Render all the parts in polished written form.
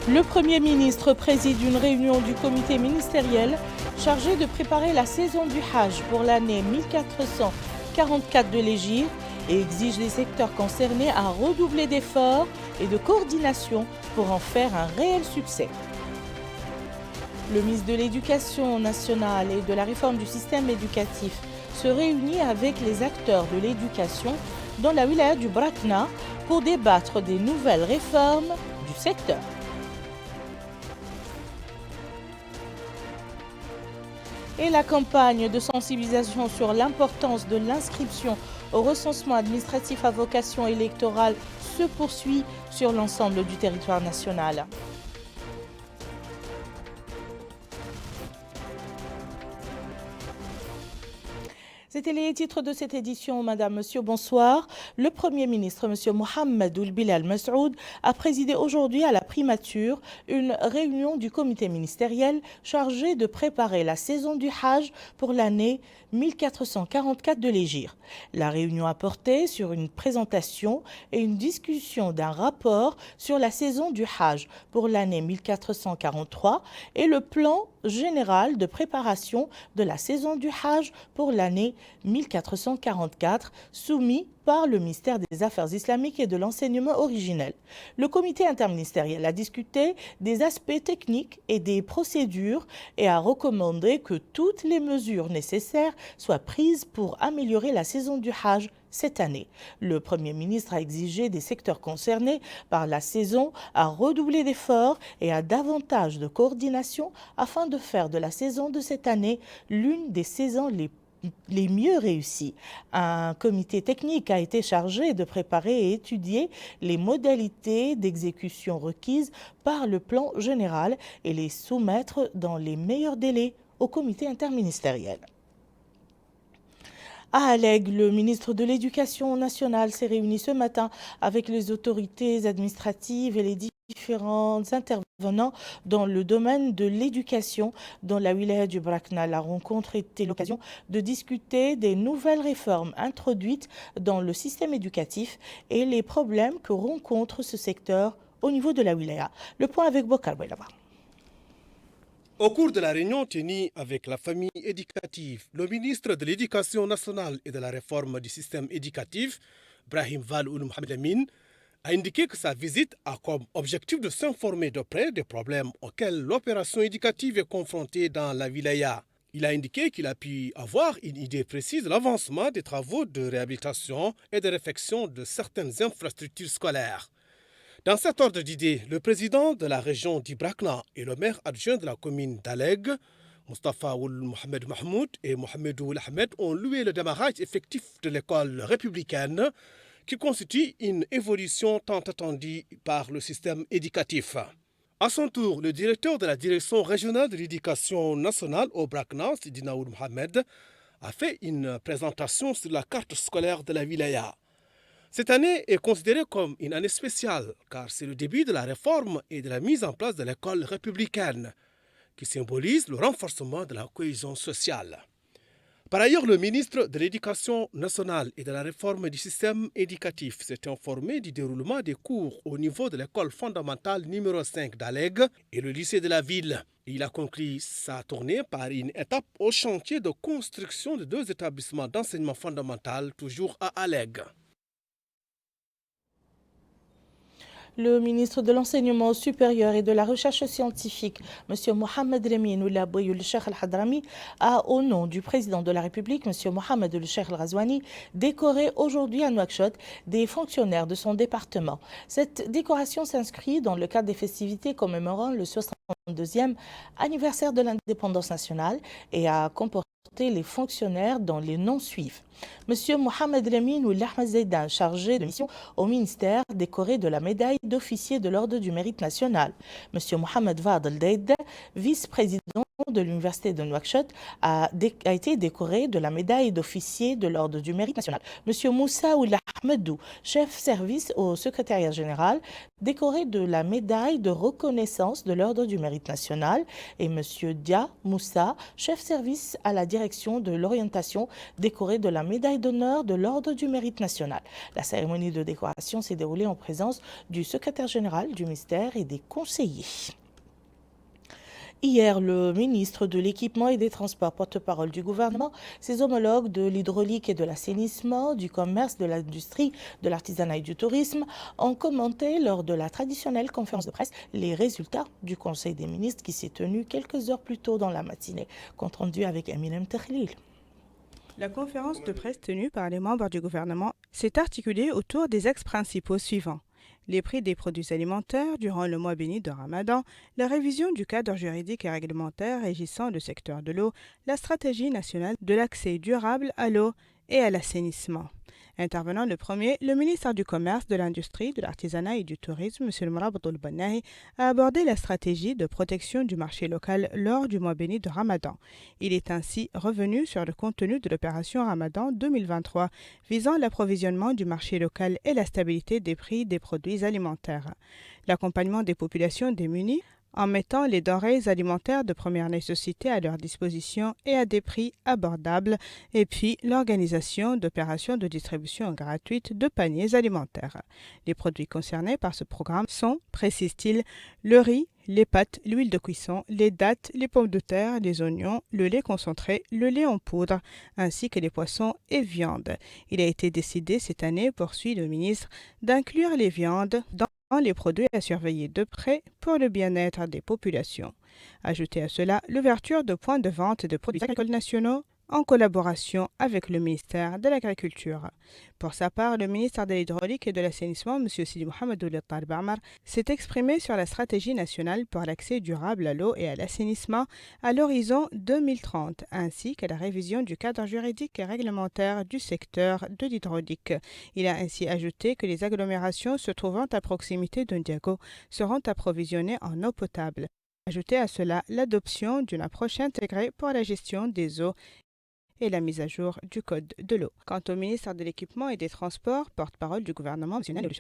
Le Premier ministre préside une réunion du comité ministériel chargé de préparer la saison du Hajj pour l'année 1444 de l'Hégire et exige les secteurs concernés à redoubler d'efforts et de coordination pour en faire un réel succès. Le ministre de l'Éducation nationale et de la réforme du système éducatif se réunit avec les acteurs de l'éducation dans la wilaya du Brakna pour débattre des nouvelles réformes du secteur. Et la campagne de sensibilisation sur l'importance de l'inscription au recensement administratif à vocation électorale se poursuit sur l'ensemble du territoire national. C'était les titres de cette édition. Madame, Monsieur, bonsoir. Le Premier ministre, Monsieur Mohamed Ould Bilal Mas'oud, a présidé aujourd'hui à la primature une réunion du comité ministériel chargé de préparer la saison du Hajj pour l'année 1444 de l'Hégire. La réunion a porté sur une présentation et une discussion d'un rapport sur la saison du Hajj pour l'année 1443 et le plan général de préparation de la saison du Hajj pour l'année 1444, soumis par le ministère des Affaires islamiques et de l'enseignement originel. Le comité interministériel a discuté des aspects techniques et des procédures et a recommandé que toutes les mesures nécessaires soient prises pour améliorer la saison du Hajj cette année. Le Premier ministre a exigé des secteurs concernés par la saison à redoubler d'efforts et à davantage de coordination afin de faire de la saison de cette année l'une des saisons les mieux réussies. Un comité technique a été chargé de préparer et étudier les modalités d'exécution requises par le plan général et les soumettre dans les meilleurs délais au comité interministériel. À Alleg, le ministre de l'Éducation nationale s'est réuni ce matin avec les autorités administratives et les différents intervenants dans le domaine de l'éducation dans la wilaya du Brakna. La rencontre était l'occasion de discuter des nouvelles réformes introduites dans le système éducatif et les problèmes que rencontre ce secteur au niveau de la wilaya. Le point avec Bokar Boylaba. Au cours de la réunion tenue avec la famille éducative, le ministre de l'Éducation nationale et de la réforme du système éducatif, Brahim Val Ould Mohamed Amin, a indiqué que sa visite a comme objectif de s'informer de près des problèmes auxquels l'opération éducative est confrontée dans la wilaya. Il a indiqué qu'il a pu avoir une idée précise de l'avancement des travaux de réhabilitation et de réfection de certaines infrastructures scolaires. Dans cet ordre d'idées, le président de la région d'Ibrakna et le maire adjoint de la commune d'Alleg, Mustafa Ould Mohamed Mahmoud et Mohamed Ould Ahmed, ont loué le démarrage effectif de l'école républicaine qui constitue une évolution tant attendue par le système éducatif. À son tour, le directeur de la direction régionale de l'éducation nationale au Brakna, Sidina Ould Mohamed, a fait une présentation sur la carte scolaire de la wilaya. Cette année est considérée comme une année spéciale car c'est le début de la réforme et de la mise en place de l'école républicaine qui symbolise le renforcement de la cohésion sociale. Par ailleurs, le ministre de l'Éducation nationale et de la réforme du système éducatif s'est informé du déroulement des cours au niveau de l'école fondamentale numéro 5 d'Alleg et le lycée de la ville. Il a conclu sa tournée par une étape au chantier de construction de 2 établissements d'enseignement fondamental toujours à Alleg. Le ministre de l'Enseignement supérieur et de la Recherche scientifique, M. Mohamed Lamine Ould Aboul Cheikh Al-Hadrami, a, au nom du président de la République, M. Mohamed Ould Cheikh Al-Ghazouani, décoré aujourd'hui à Nouakchott des fonctionnaires de son département. Cette décoration s'inscrit dans le cadre des festivités commémorant le 62e anniversaire de l'indépendance nationale et a comporté les fonctionnaires dont les noms suivent. Monsieur Mohamed Lamine Ould Ahmed Zaidan, chargé de mission au ministère, décoré de la médaille d'officier de l'Ordre du Mérite national. Monsieur Mohamed Fadel Daïd, vice-président de l'Université de Nouakchott, a été décoré de la médaille d'officier de l'Ordre du Mérite national. Monsieur Moussa Ould Ahmedou, chef service au secrétariat général, décoré de la médaille de reconnaissance de l'Ordre du Mérite national. Et Monsieur Dia Moussa, chef service à la direction direction de l'orientation, décoré de la médaille d'honneur de l'Ordre du Mérite national. La cérémonie de décoration s'est déroulée en présence du secrétaire général du ministère et des conseillers. Hier, le ministre de l'Équipement et des Transports, porte-parole du gouvernement, ses homologues de l'hydraulique et de l'assainissement, du commerce, de l'industrie, de l'artisanat et du tourisme ont commenté lors de la traditionnelle conférence de presse les résultats du Conseil des ministres qui s'est tenu quelques heures plus tôt dans la matinée. Compte rendu avec Eminem Terlil. La conférence de presse tenue par les membres du gouvernement s'est articulée autour des axes principaux suivants. Les prix des produits alimentaires durant le mois béni de Ramadan, la révision du cadre juridique et réglementaire régissant le secteur de l'eau, la stratégie nationale de l'accès durable à l'eau et à l'assainissement. Intervenant le premier, le ministre du Commerce, de l'Industrie, de l'Artisanat et du Tourisme, M. Mrabadoul Bannahi, a abordé la stratégie de protection du marché local lors du mois béni de Ramadan. Il est ainsi revenu sur le contenu de l'opération Ramadan 2023 visant l'approvisionnement du marché local et la stabilité des prix des produits alimentaires. L'accompagnement des populations démunies en mettant les denrées alimentaires de première nécessité à leur disposition et à des prix abordables, et puis l'organisation d'opérations de distribution gratuite de paniers alimentaires. Les produits concernés par ce programme sont, précise-t-il, le riz, les pâtes, l'huile de cuisson, les dattes, les pommes de terre, les oignons, le lait concentré, le lait en poudre, ainsi que les poissons et viandes. Il a été décidé cette année, poursuit le ministre, d'inclure les viandes dans les produits à surveiller de près pour le bien-être des populations. Ajoutez à cela l'ouverture de points de vente de produits agricoles nationaux en collaboration avec le ministère de l'Agriculture. Pour sa part, le ministère de l'Hydraulique et de l'Assainissement, M. Sidi Mohamed Ould Taleb Amar, s'est exprimé sur la stratégie nationale pour l'accès durable à l'eau et à l'assainissement à l'horizon 2030, ainsi que la révision du cadre juridique et réglementaire du secteur de l'hydraulique. Il a ainsi ajouté que les agglomérations se trouvant à proximité d'Undiago seront approvisionnées en eau potable. Ajoutez à cela l'adoption d'une approche intégrée pour la gestion des eaux et la mise à jour du code de l'eau. Quant au ministre de l'Équipement et des Transports, porte-parole du gouvernement national,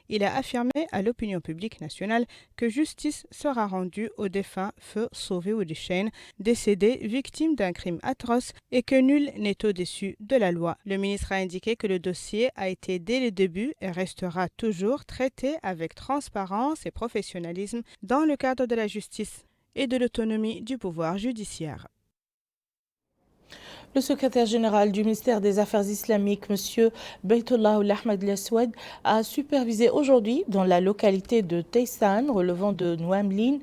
il a affirmé à l'opinion publique nationale que justice sera rendue au défunt Feu Sauvé Oudéchène, décédé victime d'un crime atroce et que nul n'est au-dessus de la loi. Le ministre a indiqué que le dossier a été dès le début et restera toujours traité avec transparence et professionnalisme dans le cadre de la justice et de l'autonomie du pouvoir judiciaire. Le secrétaire général du ministère des Affaires islamiques, M. Beytullah Ahmed El-Aswad, a supervisé aujourd'hui dans la localité de Teysan, relevant de Nouamlin,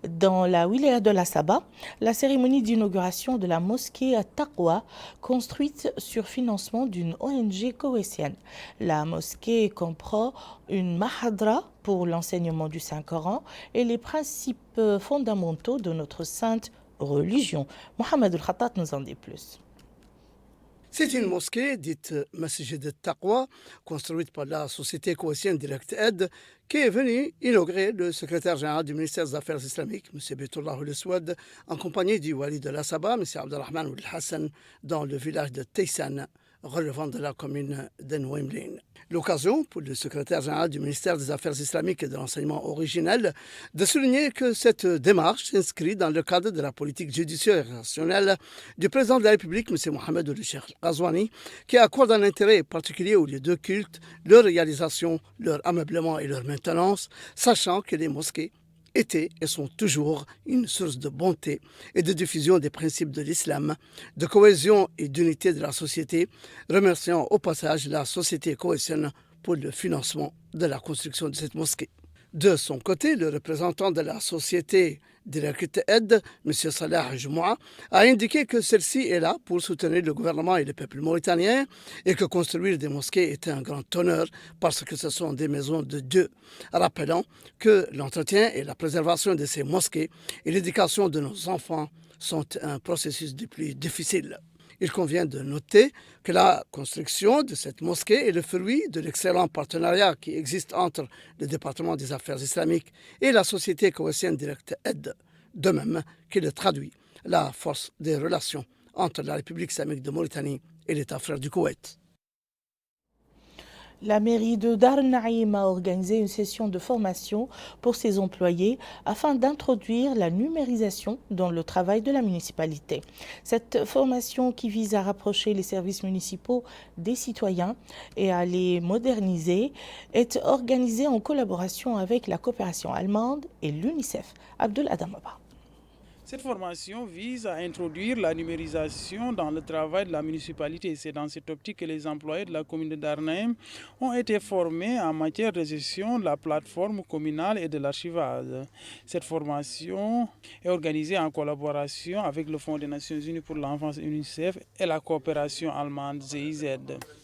dans la wilaya de la Saba, la cérémonie d'inauguration de la mosquée à Taqwa, construite sur financement d'une ONG koweïtienne. La mosquée comprend une mahadra pour l'enseignement du Saint-Coran et les principes fondamentaux de notre sainte religion. Mohamed El-Khattat nous en dit plus. C'est une mosquée dite Masjid al-Taqwa, construite par la société koweïtienne Direct Aid, qui est venue inaugurer le secrétaire général du ministère des Affaires islamiques, M. Beytullah El-Aswad, en compagnie du wali de la Saba, M. Abdelrahman Ould Hassan, dans le village de Teysan, relevant de la commune de Nouamlin. L'occasion pour le secrétaire général du ministère des Affaires islamiques et de l'enseignement originel de souligner que cette démarche s'inscrit dans le cadre de la politique judiciaire et rationnelle du président de la République, M. Mohamed Ould Cheikh Ghazouani, qui accorde un intérêt particulier aux lieux de culte, leur réalisation, leur ameublement et leur maintenance, sachant que les mosquées étaient et sont toujours une source de bonté et de diffusion des principes de l'islam, de cohésion et d'unité de la société, remerciant au passage la société koweïtienne pour le financement de la construction de cette mosquée. De son côté, le représentant de la société Direct Aid, M. Salah Jumoua, a indiqué que celle-ci est là pour soutenir le gouvernement et le peuple mauritanien et que construire des mosquées est un grand honneur parce que ce sont des maisons de Dieu, rappelant que l'entretien et la préservation de ces mosquées et l'éducation de nos enfants sont un processus des plus difficiles. Il convient de noter que la construction de cette mosquée est le fruit de l'excellent partenariat qui existe entre le département des affaires islamiques et la société koweïtienne Direct Aid, de même qu'il traduit la force des relations entre la République islamique de Mauritanie et l'État frère du Koweït. La mairie de Dar Naïm a organisé une session de formation pour ses employés afin d'introduire la numérisation dans le travail de la municipalité. Cette formation qui vise à rapprocher les services municipaux des citoyens et à les moderniser est organisée en collaboration avec la coopération allemande et l'UNICEF. Abdul Adamaba. Cette formation vise à introduire la numérisation dans le travail de la municipalité. C'est dans cette optique que les employés de la commune de Dar Naïm ont été formés en matière de gestion de la plateforme communale et de l'archivage. Cette formation est organisée en collaboration avec le Fonds des Nations Unies pour l'enfance UNICEF et la coopération allemande GIZ.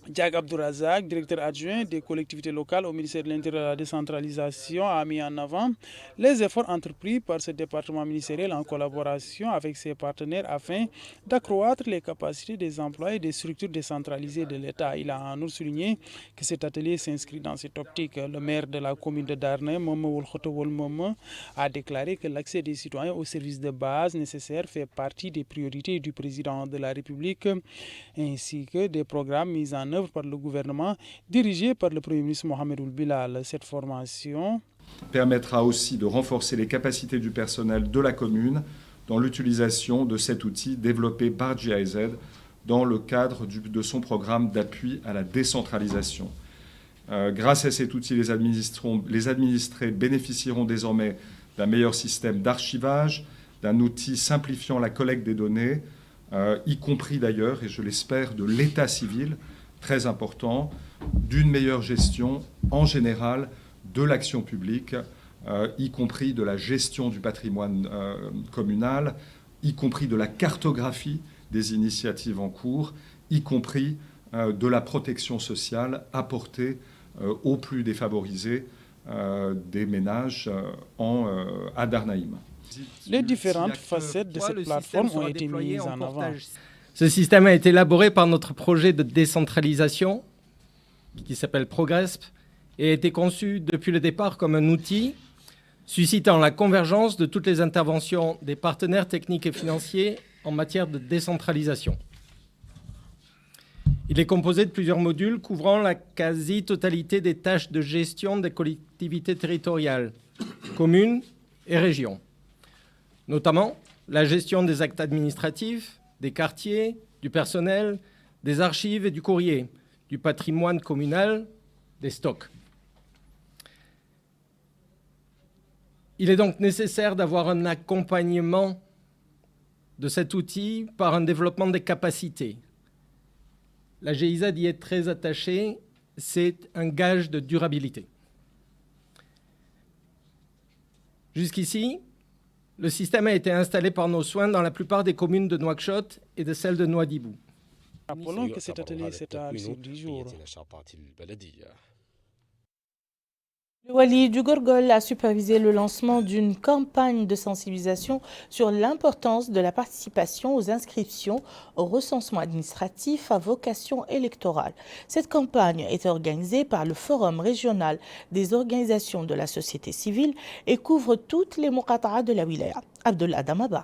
Diag Abdourazak, directeur adjoint des collectivités locales au ministère de l'Intérieur et de la décentralisation, a mis en avant les efforts entrepris par ce département ministériel en collaboration avec ses partenaires afin d'accroître les capacités des employés des structures décentralisées de l'État. Il a en outre souligné que cet atelier s'inscrit dans cette optique. Le maire de la commune de Dar Naïm, Momo, a déclaré que l'accès des citoyens aux services de base nécessaires fait partie des priorités du président de la République ainsi que des programmes mis en œuvre par le gouvernement dirigé par le Premier ministre Mohamed Ould Bilal. Cette formation permettra aussi de renforcer les capacités du personnel de la commune dans l'utilisation de cet outil développé par GIZ dans le cadre de son programme d'appui à la décentralisation. Grâce à cet outil, les administrés bénéficieront désormais d'un meilleur système d'archivage, d'un outil simplifiant la collecte des données, y compris d'ailleurs, et je l'espère, de l'état civil, très important, d'une meilleure gestion en général de l'action publique, y compris de la gestion du patrimoine communal, y compris de la cartographie des initiatives en cours, y compris de la protection sociale apportée aux plus défavorisés des ménages à Dar Naïm. Les différentes facettes de cette plateforme ont été mises en avant. Ce système a été élaboré par notre projet de décentralisation qui s'appelle Progresp et a été conçu depuis le départ comme un outil suscitant la convergence de toutes les interventions des partenaires techniques et financiers en matière de décentralisation. Il est composé de plusieurs modules couvrant la quasi-totalité des tâches de gestion des collectivités territoriales, communes et régions, notamment la gestion des actes administratifs, des quartiers, du personnel, des archives et du courrier, du patrimoine communal, des stocks. Il est donc nécessaire d'avoir un accompagnement de cet outil par un développement des capacités. La GIZ y est très attachée, c'est un gage de durabilité. Jusqu'ici, le système a été installé par nos soins dans la plupart des communes de Nouakchott et de celles de Nouadhibou. Rappelons que cet atelier s'étale sur 10 jours. Le Wali du Gorgol a supervisé le lancement d'une campagne de sensibilisation sur l'importance de la participation aux inscriptions au recensement administratif à vocation électorale. Cette campagne est organisée par le Forum régional des organisations de la société civile et couvre toutes les muqata'a de la wilaya. Abdullah Damaba.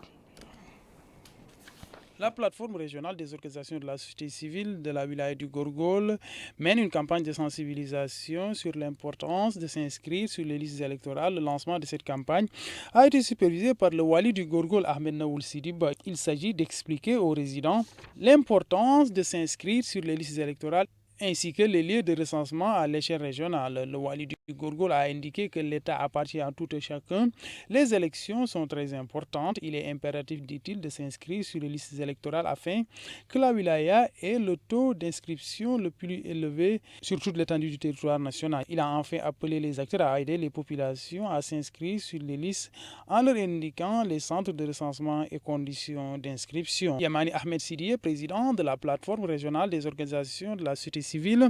La plateforme régionale des organisations de la société civile de la wilaya du Gorgol mène une campagne de sensibilisation sur l'importance de s'inscrire sur les listes électorales. Le lancement de cette campagne a été supervisé par le Wali du Gorgol, Ahmed Naoul Sidiba. Il s'agit d'expliquer aux résidents l'importance de s'inscrire sur les listes électorales ainsi que les lieux de recensement à l'échelle régionale. Le Wali du Gorgol a indiqué que l'État appartient à tout et chacun. Les élections sont très importantes. Il est impératif, dit-il, de s'inscrire sur les listes électorales afin que la wilaya ait le taux d'inscription le plus élevé sur toute l'étendue du territoire national. Il a enfin appelé les acteurs à aider les populations à s'inscrire sur les listes en leur indiquant les centres de recensement et conditions d'inscription. Yamani Ahmed Sidiye, président de la plateforme régionale des organisations de la société civile,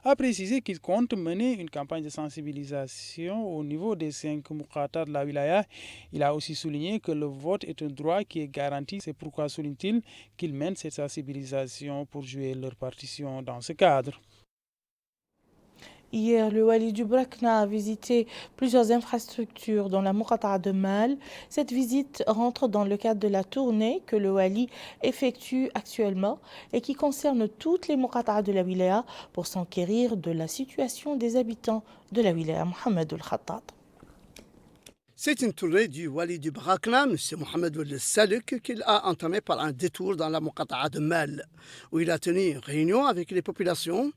a précisé qu'il compte mener une campagne de sensibilisation au niveau des 5 muqata de la wilaya. Il a aussi souligné que le vote est un droit qui est garanti. C'est pourquoi, souligne-t-il, qu'ils mènent cette sensibilisation pour jouer leur partition dans ce cadre. Hier, le Wali du Brakna a visité plusieurs infrastructures dans la Muqata'a de Mal. Cette visite rentre dans le cadre de la tournée que le Wali effectue actuellement et qui concerne toutes les Muqata'a de la wilaya pour s'enquérir de la situation des habitants de la wilaya. Mohamed Al-Khattab. C'est une tournée du Wali du Brakna, M. Mohamed Ould Salik, qu'il a entamée par un détour dans la Muqata'a de Mal, où il a tenu une réunion avec les populations,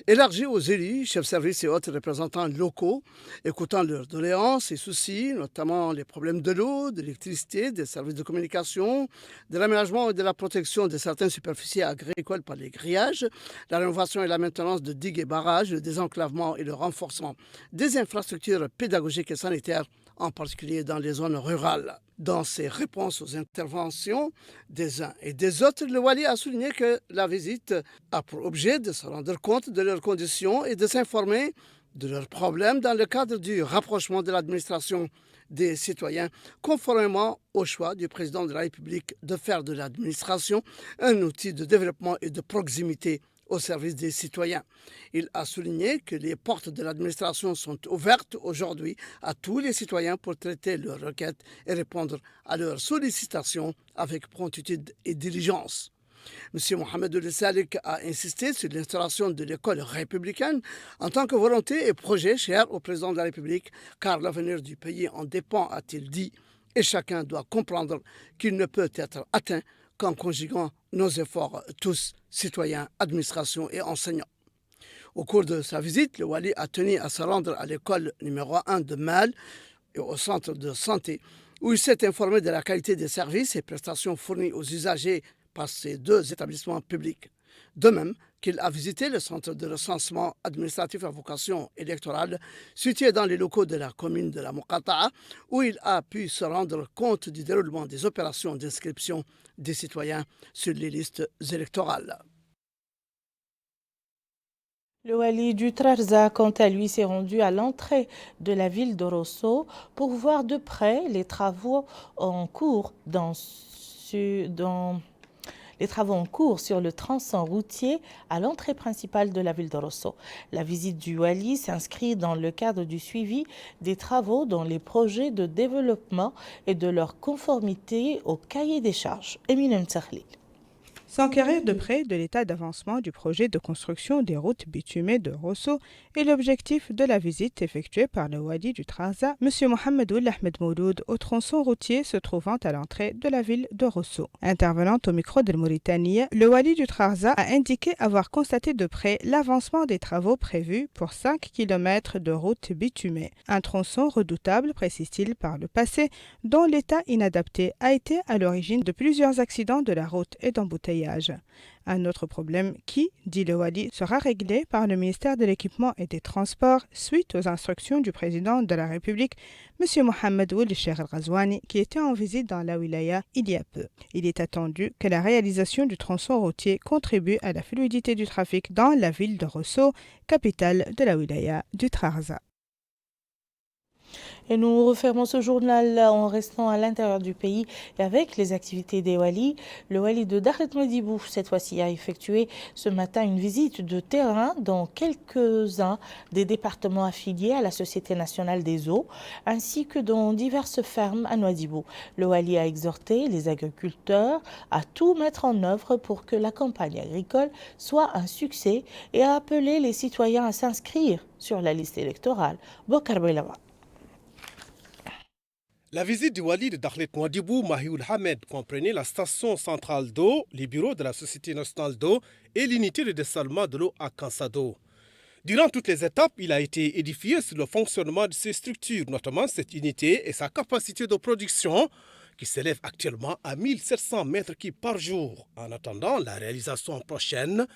élargie aux élus, chefs de service et autres représentants locaux, écoutant leurs doléances et soucis, notamment les problèmes de l'eau, de l'électricité, des services de communication, de l'aménagement et de la protection de certaines superficies agricoles par les grillages, la rénovation et la maintenance de digues et barrages, le désenclavement et le renforcement des infrastructures pédagogiques et sanitaires, en particulier dans les zones rurales. Dans ses réponses aux interventions des uns et des autres, le Wali a souligné que la visite a pour objet de se rendre compte de leurs conditions et de s'informer de leurs problèmes dans le cadre du rapprochement de l'administration des citoyens, conformément au choix du président de la République de faire de l'administration un outil de développement et de proximité au service des citoyens. Il a souligné que les portes de l'administration sont ouvertes aujourd'hui à tous les citoyens pour traiter leurs requêtes et répondre à leurs sollicitations avec promptitude et diligence. M. Mohamed Ould Salik a insisté sur l'instauration de l'école républicaine en tant que volonté et projet cher au président de la République, car l'avenir du pays en dépend, a-t-il dit, et chacun doit comprendre qu'il ne peut être atteint qu'en conjuguant nos efforts tous, citoyens, administration et enseignants. Au cours de sa visite, le Wali a tenu à se rendre à l'école numéro 1 de Mal et au centre de santé, où il s'est informé de la qualité des services et prestations fournis aux usagers par ces deux établissements publics. De même qu'il a visité le centre de recensement administratif à vocation électorale situé dans les locaux de la commune de la Muqata'a, où il a pu se rendre compte du déroulement des opérations d'inscription des citoyens sur les listes électorales. Le Wali du Trarza, quant à lui, s'est rendu à l'entrée de la ville de Rosso pour voir de près les travaux en cours sur le tronçon routier à l'entrée principale de la ville de Rosso. La visite du Wali s'inscrit dans le cadre du suivi des travaux dans les projets de développement et de leur conformité au cahier des charges. Eminem Tsahlil. S'enquérir de près de l'état d'avancement du projet de construction des routes bitumées de Rosso est l'objectif de la visite effectuée par le Wali du Trarza, M. Mohamed Ould Ahmed Mouloud, au tronçon routier se trouvant à l'entrée de la ville de Rosso. Intervenant au micro de Mauritanie, le Wali du Trarza a indiqué avoir constaté de près l'avancement des travaux prévus pour 5 km de route bitumée. Un tronçon redoutable, précise-t-il, par le passé, dont l'état inadapté a été à l'origine de plusieurs accidents de la route et d'embouteillage. Un autre problème qui, dit le Wali, sera réglé par le ministère de l'Équipement et des Transports suite aux instructions du président de la République, M. Mohamed Ould Cheikh Al-Ghazouani, qui était en visite dans la wilaya il y a peu. Il est attendu que la réalisation du tronçon routier contribue à la fluidité du trafic dans la ville de Rosso, capitale de la wilaya du Trarza. Et nous refermons ce journal en restant à l'intérieur du pays et avec les activités des Walis. Le Wali de Dakhlet Nouadhibou, cette fois-ci, a effectué ce matin une visite de terrain dans quelques-uns des départements affiliés à la Société nationale des eaux, ainsi que dans diverses fermes à Nouadhibou. Le Wali a exhorté les agriculteurs à tout mettre en œuvre pour que la campagne agricole soit un succès et a appelé les citoyens à s'inscrire sur la liste électorale. Bokar Belawa. La visite du Wali de Dakhlet Nouadhibou, Mahioul Hamed, comprenait la station centrale d'eau, les bureaux de la Société nationale d'eau et l'unité de dessalement de l'eau à Kansado. Durant toutes les étapes, il a été édifié sur le fonctionnement de ces structures, notamment cette unité et sa capacité de production, qui s'élève actuellement à 1700 mètres cubes par jour, en attendant la réalisation prochaine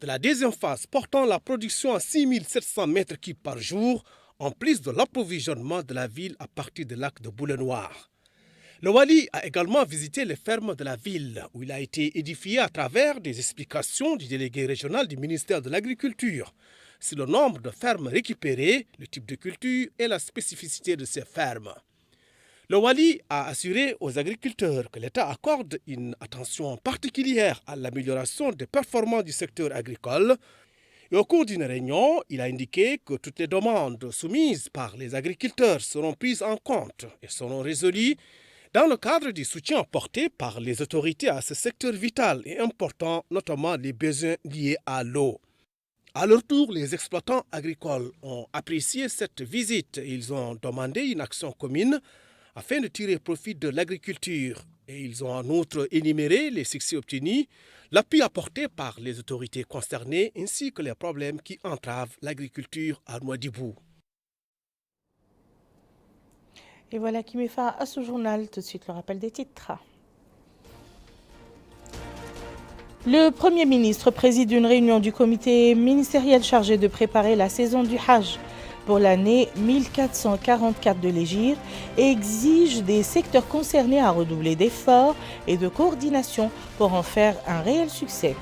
de la deuxième phase portant la production à 6700 mètres cubes par jour, en plus de l'approvisionnement de la ville à partir du lac de Boule-Noire. Le Wali a également visité les fermes de la ville, où il a été édifié à travers des explications du délégué régional du ministère de l'Agriculture sur le nombre de fermes récupérées, le type de culture et la spécificité de ces fermes. Le Wali a assuré aux agriculteurs que l'État accorde une attention particulière à l'amélioration des performances du secteur agricole. Et au cours d'une réunion, il a indiqué que toutes les demandes soumises par les agriculteurs seront prises en compte et seront résolues dans le cadre du soutien apporté par les autorités à ce secteur vital et important, notamment les besoins liés à l'eau. À leur tour, les exploitants agricoles ont apprécié cette visite et ils ont demandé une action commune afin de tirer profit de l'agriculture. Et ils ont en outre énuméré les succès obtenus, l'appui apporté par les autorités concernées ainsi que les problèmes qui entravent l'agriculture à Nouadhibou. Et voilà qui met fin à ce journal. Tout de suite, le rappel des titres. Le Premier ministre préside une réunion du comité ministériel chargé de préparer la saison du Hajj pour l'année 1444 de l'Hégire et exige des secteurs concernés à redoubler d'efforts et de coordination pour en faire un réel succès.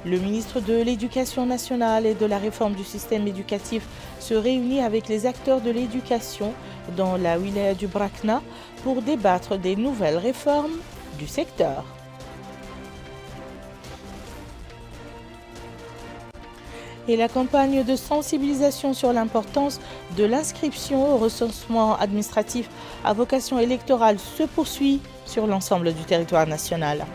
Le ministre de l'Éducation nationale et de la réforme du système éducatif se réunit avec les acteurs de l'éducation dans la wilaya du Brakna pour débattre des nouvelles réformes du secteur. Et la campagne de sensibilisation sur l'importance de l'inscription au recensement administratif à vocation électorale se poursuit sur l'ensemble du territoire national.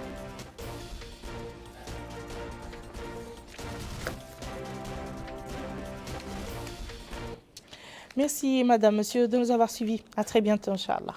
Merci, madame, monsieur, de nous avoir suivis. À très bientôt, Inch'Allah.